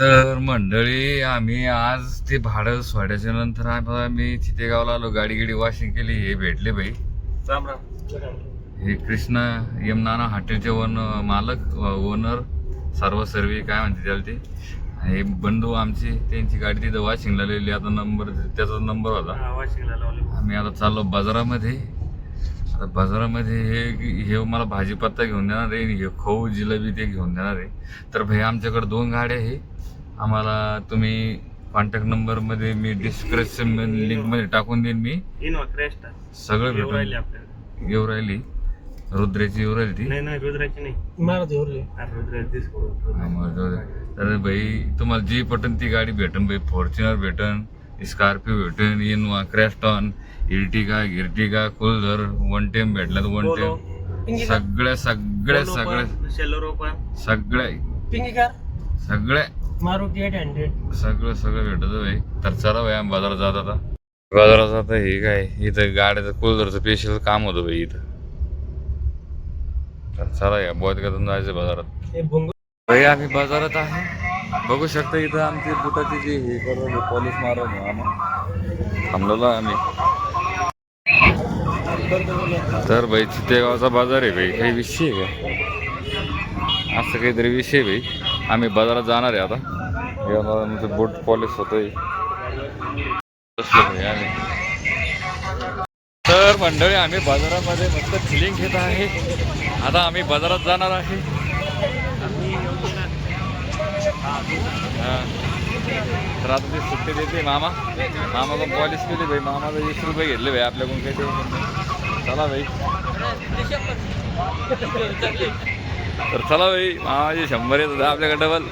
तर मंडळी आम्ही आज ते भाडं सोडायच्या नंतर आम्ही चितेगावला आलो. गाडी वॉशिंग केली. हे भेटले भाई, राम राम. हे कृष्णा एम नाना हॉटेलचे मालक ओनर सर्वी काय म्हणते त्याला ते. हे बंधू आमचे, त्यांची गाडी तिथं वॉशिंगला लिहिली. आता त्याचा नंबर होता. वाशिंगला लावले. आम्ही आता चाललो बाजारामध्ये. आता बाजारामध्ये हे मला भाजीपत्ता घेऊन देणार आहे, हे खऊ जिलेबी ते घेऊन देणार आहे. तर भाई आमच्याकडे 2 गाड्या आहे. आम्हाला तुम्ही कॉन्टॅक्ट नंबरमध्ये मी डिस्क्रिप्शन लिंकमध्ये टाकून देईन. मी इनोवा क्रेस्टा सगळं येऊ राहिली भेटून आपल्याला. येऊ राहिली. रुद्राची येऊ राहिली ती. नाही रुद्राची नाही, मारुती उरली. रुद्राची तर भाई तुम्हाला जी पटन ती गाडी भेटन भाई. फॉर्च्युनर भेटन, स्कॉर्पिओ भेटन, इनोवा क्रेस्टॉन, गिर्टिगा कुलर 1 टेम भेटला तर 1 टेम. सगळ्या मारुती 800 सगळं भेटत भाई. तर चला भाई आम्ही बाजारात जात आता. बाजारात आता हे काय इथं गाड्याचं कुलरचं स्पेशल काम होतं भाई इथं. तर चला या बोधगातून जायचं बाजारात. भाई आम्ही बाजारात आहे, बघू शकता. इथं आमची बुटाची जी हे करून पॉलिश मारून थांबलेलो आम्ही. तर भाई चितेगावचा बाजार आहे भाई. काही विषय आहे का? असं काहीतरी विषय भाई. आम्ही बाजारात जाणार आहे आता. आमचं बूट पॉलिश होतोय. आम्ही तर मंडळी आम्ही बाजारामध्ये मस्त फिलिंग घेत आहे. आता आम्ही बाजारात जाणार आहे. तर आता ते सुट्टी देते मामा पण पॉलिश केली भाई. मामाला 20 रुपये घेतले भाई आपल्याकडून. काही टेन्शन. चला भाई. तर चला भाई, मामाचे 100 येत होता आपल्याकडे डबल.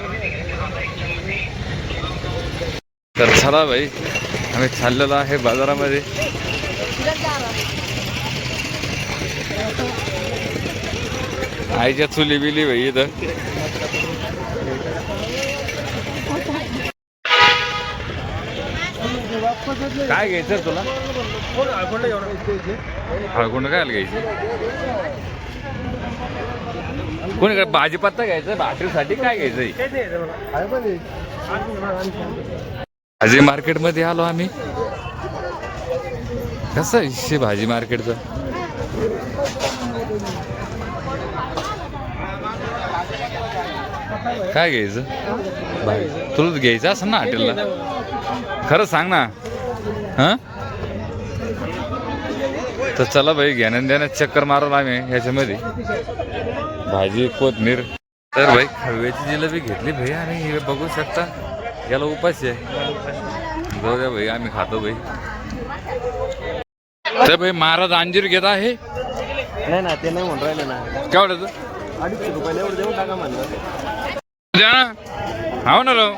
तर चला भाई आम्ही चाललेलो आहे बाजारामध्ये. आईच्या चुली बिली भाई इथं. काय घ्यायचं तुला? हळकुंड काय घ्यायची? कोणी भाजीपत्ता घ्यायचा भाकरीसाठी? काय घ्यायचंय? भाजी मार्केटमध्ये आलो आम्ही. कसं हिस्से भाजी मार्केटचं? काय घ्यायचं? तुला घ्यायचं असं ना हॉटेलला? खरं सांग ना. हां तर चला भाई, घेण्यान देण्यात चक्कर मारून आम्ही ह्याच्यामध्ये. भाजी कोथमीर. तर भाई खव्याची जिलेबी घेतली भाई. आणि हे बघू शकता, याला उपाशी आहे. जाऊ द्या भाई, आम्ही खातो भाई. तर भाई महाराज अंजीर घेत आहे. नाही ना, ते नाही म्हणून राहिले ना. केवढं 250 रुपये एवढं देऊन टाका म्हणलं. द्या ना. हो ना राव.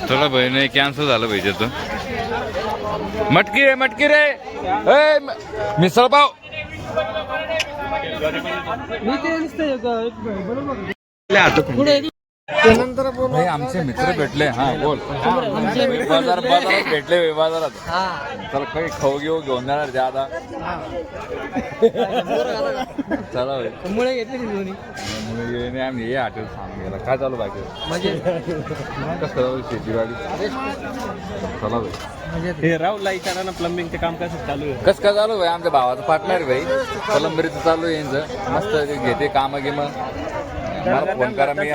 चला भाई, नाही कॅन्सल झालं पाहिजे. तो मटकी रे मिसळ पाव. भाई आमचे मित्र भेटले. हा बोल. बाजारात भेटले बाजारात. चला काही खाऊ घेऊन जाणार ते आता. चला भाई. मुळे घेतली दोन्ही. आम्ही हे हॉटेल सांगून गेला. काय चालू बाकी कसं शेतीवाडी? चला भाई. हे राहुलला विचारा ना, प्लंबिंगचं काम कसं चालू आहे? कसं काय चालू भाई? आमच्या भावाचं पार्टनर भाई. प्लंबरीचं चालू आहे यांचं. मस्त घेते काम गे. मग मला फोन करा. मी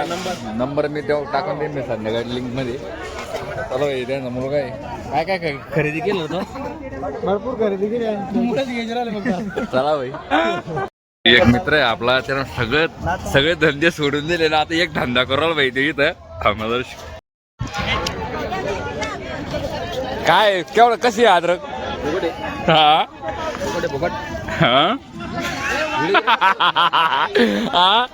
नंबर मी तेव्हा टाकून देईन मी संध्याकाळी लिंक मध्ये. चला भाई, त्या मुलगा आहे. काय खरेदी केलं होतं? भरपूर खरेदी केली. चला भाई. एक मित्र आहे आपला, त्यानं सगळे धंदे सोडून दिले ना. आता एक धंदा करायला पाहिजे इथं. काय केवढं कशी आहे अद्रक? हा हा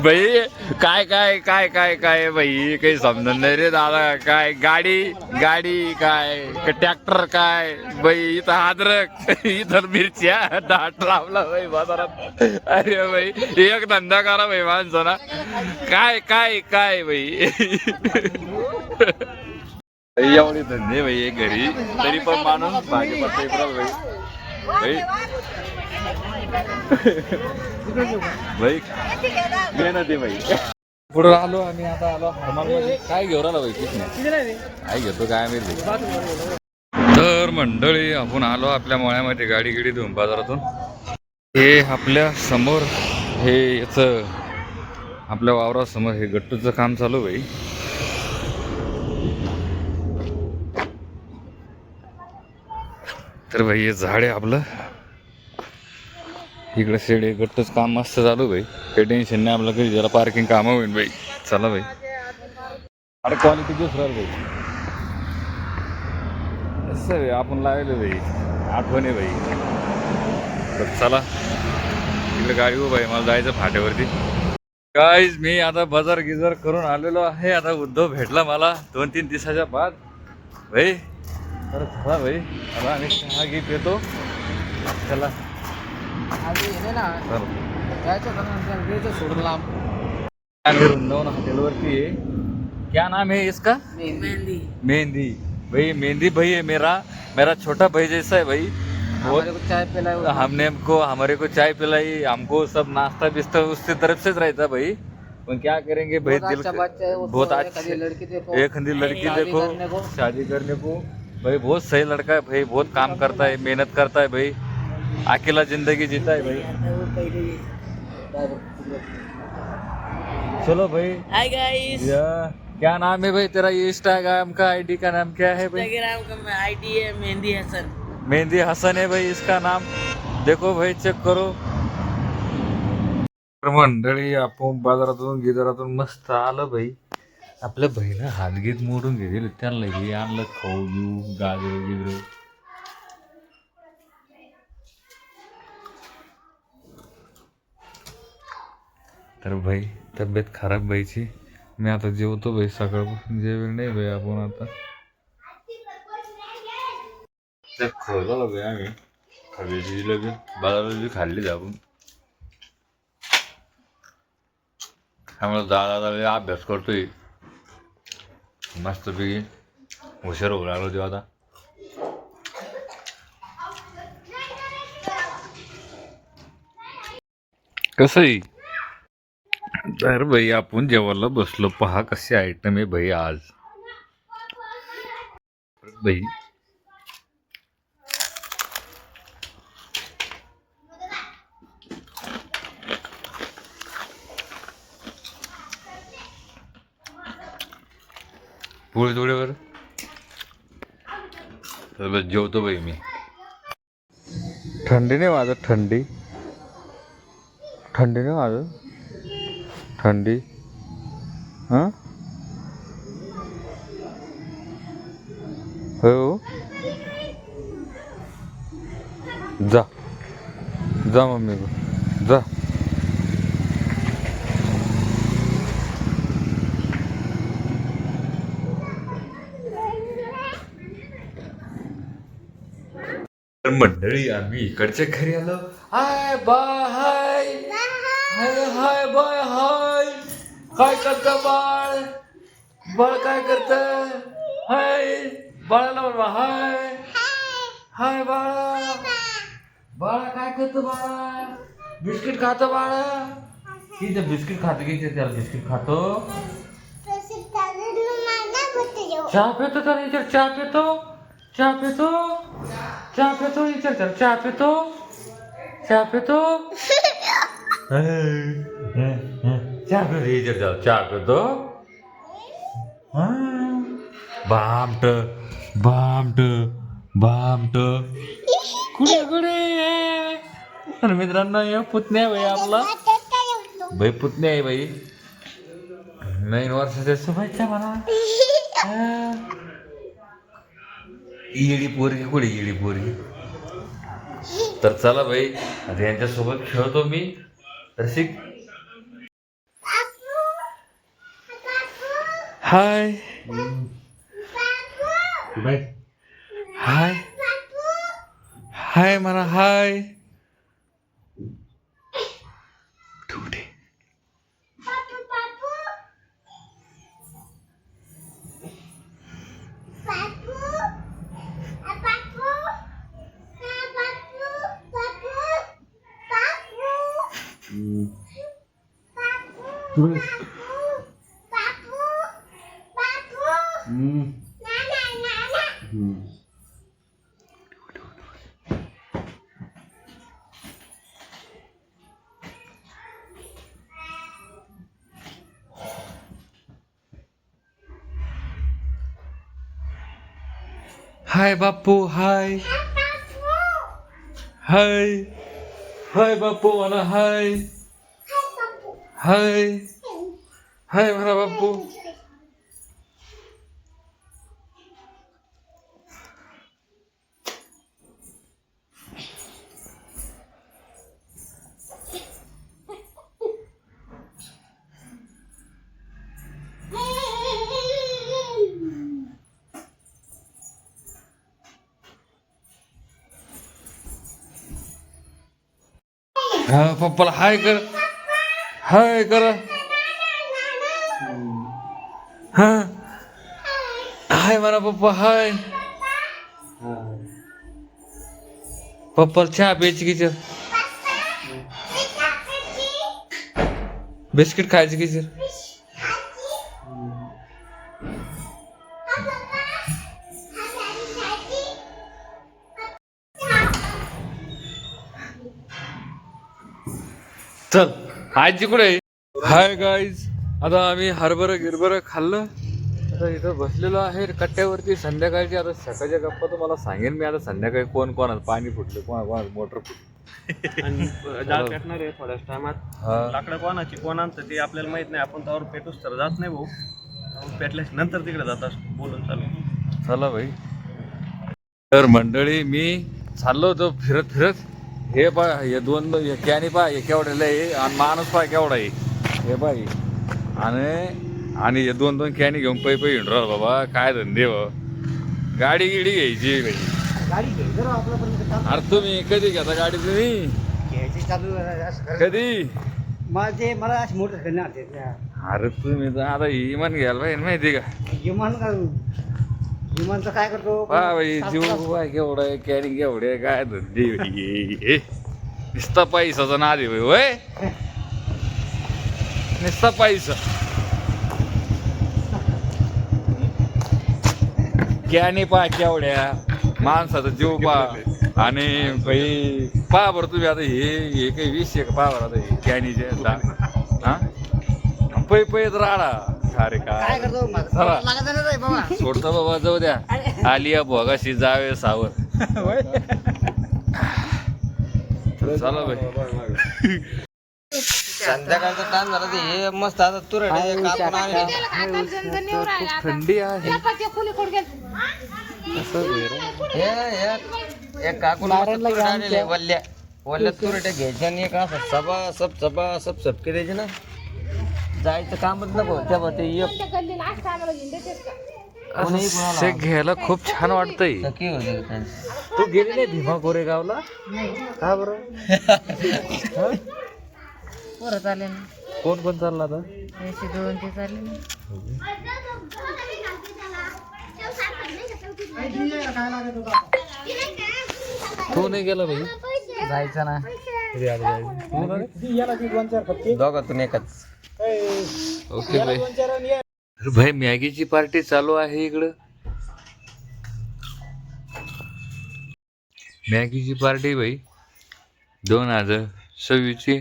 भाई. काय भाई, काही समजून नाही रे दादा. काय गाडी काय ट्रॅक्टर काय भाई. इथं अद्रक, इथं मिरच्या दाट लावला भाई बाजारात. अरे भाई एक धंदा करा भाई माणसाना. काय भाई. एवढे धंदे भाई घरी, तरी पण माणूस भाजीपत्ता भाई. भाई भाई मेहनत आहे भाई. पुढे आलो आम्ही आता आलो हरमालमध्ये. काय घेऊन आलो भाई कृष्ण काय घेतो काय माहिती. तर मंडळी आपण आलो आपल्या मळ्यामध्ये गाडी गिडी धुवून बाजारातून. हे आपल्या समोर हे याचं आपल्या वावरासमोर हे गट्टूचं काम चालू भाई. तर भाई हे झाड आहे आपलं इकडे शेड आहे. गट्टूच काम मस्त चालू भाई. काही टेन्शन नाही आपलं कधी त्याला पार्किंग कामं होईल भाई. चला भाई अरे क्वालिटी दुसरा भाई असं भाई आपण लावले भाई आठवण आहे भाई. तर चला इकडे गाडी हो भाई मला जायचं फाट्यावरती. गाईज मी आता बाजार गिजार करून आलेलो आहे. आता उद्धव भेटला मला 2-3 दिवसाच्या बाद भाई. तर चला भाई आता आम्ही चहा घे पितो. चला वृंदावन हॉटेलवरती है. क्या नाम है इसका? मेहंदी. मेहंदी भाई मेहंदी भाई है मेरा छोटा भाई जैसा है भाई. हमारे को चाय पिलाई. हमारे को चाय पिलाई. हमको सब नाश्ता बिस्ता उसके तरफ से रहता भाई. पर क्या करेंगे भाई दिल बहुत अच्छी लड़की देखो. एक लड़की देखो शादी करने को भाई. बहुत सही लड़का है भाई. बहुत काम करता है मेहनत करता है भाई. अकेला जिंदगी जीता है भाई. चलो भाई. Hi guys. क्या नाम है भाई तेरा? इंस्टाग्राम का आईडी का नाम क्या है भाई? इंस्टाग्राम का आईडी है मेहंदी हसन. मेहंदी हसन है भाई इसका नाम. देखो भाई चेक करो. मंडळी आपण बाजारातून गिजारातून मस्त आलं भाई. आपल्या बहिणं हातगीत मोडून घेतले त्यांना हे आणलं खाऊ बिऊ गाजर गिजर. तर भाई तब्येत खराब व्हायची. मी आता जेवतो भाई. सकाळपासून जेवेल नाही भाई आपण आता. खोला भाई आम्ही खाल्ली लगे बाजारात खाल्ली आपण. त्यामुळे दादा अभ्यास करतोय मस्तपैकी. हुशार होऊ लागलो तेव्हा आता. कसंही तर भाई आपण जेवायला बसलो. पहा कसे आयटम आहे भाई आज भाई. पोळी थोड्यावर तर बस जेवतो भाई मी. थंडी नाही वाजत. थंडी नाही वाजत. थंडी हां हो. जा मम्मी जा. मंडळी आम्ही इकडच्या घरी आलो. हाय बाय हाय हाय हाय बाय हाय. काय करत बाळ? बाळ काय करत? हाय बाळाला बोलवा हाय हाय बाळा. बाळा काय करतो बाळा? बिस्किट खातो बाळा. किती बिस्किट खातो की त्याला बिस्किट खातो. चहा पितो तर इतर चहा पितो. चहा पितो. चहा पितो इतर चल. चहा पितो. चहा पितो. चहा पितो इतर चल. चहा पितो. बामट बामट बामट. कुठे कुठे तर मित्रांनो हे पुतण्या भाई आपला भाई. पुतण्या आहे भाई. 9 वर्षाच्या शुभेच्छा म्हणा. येडी पोरगी कुठे येडी पोरगी. तर चला भाई आता यांच्यासोबत खेळतो मी. तर शिक. हाय हाय हाय म्हणा हाय. हाय बापू हाय हाय हाय बापू म्हणा हाय हाय हाय म्हणा बापू. हा पप्पाला हाय कर हाय कर हा हाय म्हणा पप्पा हाय. पप्पाला चहा प्यायची की सर बिस्किट खायची की सर. चल आजी कुठे आहे. हाय गाईज आता आम्ही हरभरं गिरभरं खाल्लं. आता इथं बसलेलो आहे कट्ट्यावरती संध्याकाळची. आता सकाळच्या गप्पा तुम्हाला सांगेन मी. आता संध्याकाळी कोण कोणाचं पाणी फुटलं कोणाच मोटर फुटली आणि डाळ पेटणार आहे थोड्याच टायमात. हा. लाकडं कोणाची कोण आणतं ते आपल्याला माहित नाही. आपण त्यावर पेटूस तर जात नाही भाऊ. पेटल्यास नंतर तिकडे जात असतो बोलून चालू. चला भाई. तर मंडळी मी चाललो होतो फिरत फिरत. हे पा हे दोन कॅनी पा हे केवढ्याला आहे आणि माणूस पा केवढा आहे हे बाई. आणि हे दोन दोन कॅनी घेऊन पै पै हिंड राहिलो बाबा. काय धंदे व गाडी गिडी घ्यायची भाई. अरे तुम्ही कधी घेता गाडी तुम्ही कधी. मला अशी मोटर करणार अरे तुम्ही तर आता इमान घ्यायला पाहिजे माहिती का. विमानचं काय करतो पा भाई जीव बाय केवढा आहे कॅरी केवढे काय धंदे भाई. नुसता पैसाचा नाद आहे भाई होय. नुसता पैसा कॅनी पा केवढ्या माणसाचा जीव पा. आणि भाई पा बरं तुम्ही आता हे काही विषय का पा बरं आता हे कॅनीचे हा पै पैत राडा. अरे काय करतो सोडतो बाबा जाऊ द्या. आलिया भोगाशी जावे सावर. चला भाई. संध्याकाळचा टाइम झाला ते हे मस्त आता तुरडे कापून आणले. थंडी आहे. एक काकून वल्ल्या वल्ल्या तुरट्या घ्यायच्या आणि एक असं सभा सबके द्यायचे ना. जायचं कामच नको तेव्हा ते असे घ्यायला खूप छान वाटतंय. तू गेली नाही भीमा कोरेगावला का बरं. कोण कोण चालला आता. तू नाही गेला भाई. जायचं ना ओके दोघातून एकच. भाई. भाई मॅगीची पार्टी चालू आहे इकडं. मॅगीची पार्टी भाई 2026 ची.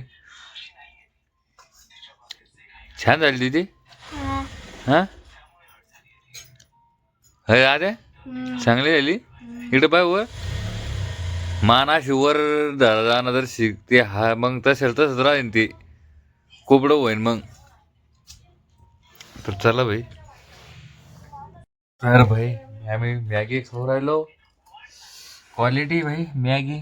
छान झाली तिथे. हा अरे अरे चांगली झाली. इकडे पाय वर मानाशी वर जाणं जर शिकते हा मग तसंच राहीन ते कोबडं होईन मग. तर चला भाई. अरे भाई आम्ही मॅगी खाऊ राहिलो. क्वालिटी भाई मॅगी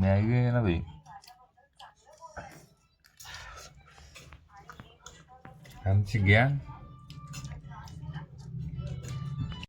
आहे ना भाई. आमची गॅंग